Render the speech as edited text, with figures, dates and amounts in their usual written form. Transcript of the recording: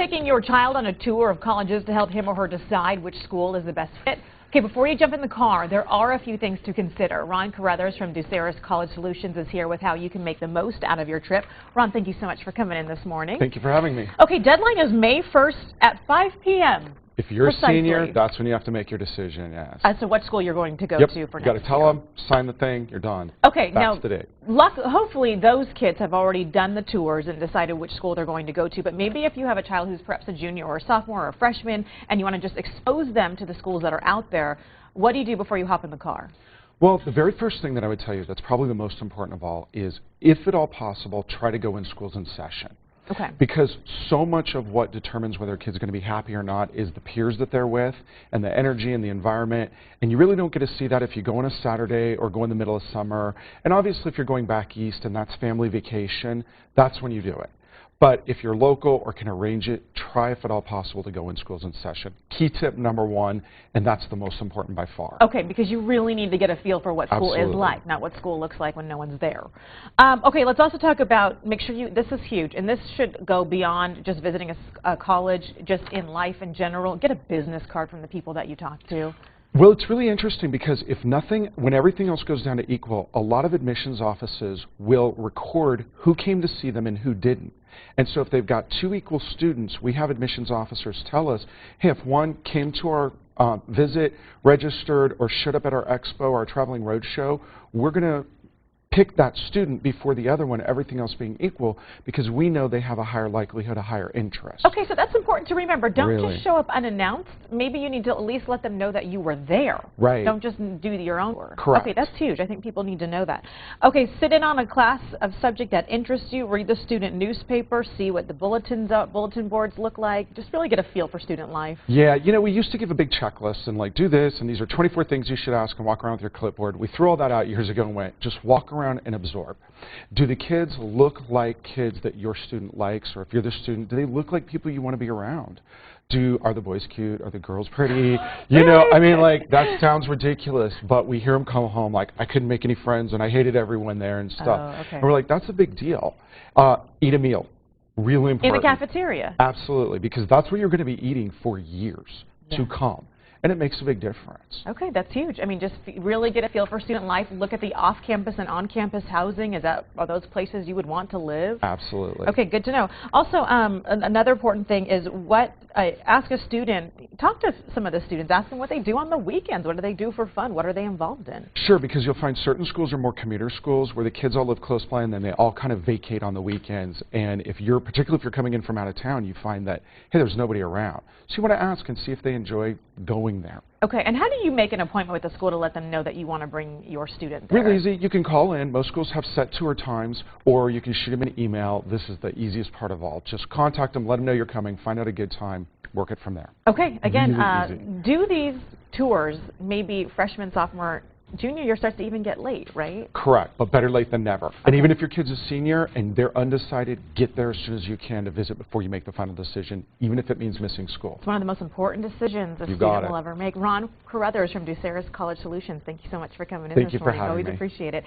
Taking your child on a tour of colleges to help him or her decide which school is the best fit. Okay, before you jump in the car, there are a few things to consider. Ron Carruthers from Ducerus College Solutions is here with how you can make the most out of your trip. Ron, thank you so much for coming in this morning. Thank you for having me. Okay, deadline is May 1st at 5 p.m. If you're Precisely. a senior, that's when you have to make your decision, yes. As to what school you're going to go Yep. to for You next year. got to tell them, sign the thing, you're done. Okay, that's now, the date. Hopefully those kids have already done the tours and decided which school they're going to go to, but maybe if you have a child who's perhaps a junior or a sophomore or a freshman and you want to just expose them to the schools that are out there, what do you do before you hop in the car? Well, the very first thing that I would tell you that's probably the most important of all is, if at all possible, try to go in schools in session. Okay. Because so much of what determines whether a kid's going to be happy or not is the peers that they're with and the energy and the environment. And you really don't get to see that if you go on a Saturday or go in the middle of summer. And obviously if you're going back east and that's family vacation, that's when you do it. But if you're local or can arrange it, try, if at all possible, to go in schools in session. Key tip number one, and that's the most important by far. Okay, because you really need to get a feel for what school Absolutely. is like, not what school looks like when no one's there. Okay, let's also talk about, make sure you, this is huge, and this should go beyond just visiting a college, just in life in general. Get a business card from the people that you talk to. Well, it's really interesting because if nothing, when everything else goes down to equal, a lot of admissions offices will record who came to see them and who didn't. And so if they've got two equal students, we have admissions officers tell us, hey, if one came to our visit, registered, or showed up at our expo, our traveling roadshow, we're going to pick that student before the other one, everything else being equal, because we know they have a higher likelihood, a higher interest. Okay, so that's important to remember. Don't Really? just show up unannounced. Maybe you need to at least let them know that you were there. Right. Don't just do your own work. Correct. Okay, that's huge. I think people need to know that. Okay, sit in on a class of subject that interests you, read the student newspaper, see what the bulletin boards look like. Just really get a feel for student life. Yeah, you know, we used to give a big checklist and like, do this, and these are 24 things you should ask, and walk around with your clipboard. We threw all that out years ago and went, just walk around and absorb. Do the kids look like kids that your student likes, or if you're the student, do they look like people you want to be around? Are the boys cute? Are the girls pretty? You know, I mean, like, that sounds ridiculous, but we hear them come home like, I couldn't make any friends and I hated everyone there and stuff. Oh, okay. And we're like, that's a big deal. Eat a meal. Really important. In the cafeteria. Absolutely, because that's where you're going to be eating for years to come. And it makes a big difference. Okay, that's huge. I mean, just really get a feel for student life. Look at the off-campus and on-campus housing. Are those places you would want to live? Absolutely. Okay, good to know. Also, another important thing is ask a student, talk to some of the students, ask them what they do on the weekends. What do they do for fun? What are they involved in? Sure, because you'll find certain schools are more commuter schools where the kids all live close by and then they all kind of vacate on the weekends. And particularly if you're coming in from out of town, you find that, hey, there's nobody around. So you want to ask and see if they enjoy going there. Okay, and how do you make an appointment with the school to let them know that you want to bring your student there? Really easy. You can call in. Most schools have set tour times, or you can shoot them an email. This is the easiest part of all. Just contact them, let them know you're coming, find out a good time, work it from there. Okay, again, Really do these tours, maybe freshman, sophomore, junior year starts to even get late, right? Correct, but better late than never. Okay. And even if your kid's a senior and they're undecided, get there as soon as you can to visit before you make the final decision, even if it means missing school. It's one of the most important decisions a student will ever make. Ron Carruthers from Ducerus College Solutions, thank you so much for coming in this morning. Thank you for having me. Always appreciate it.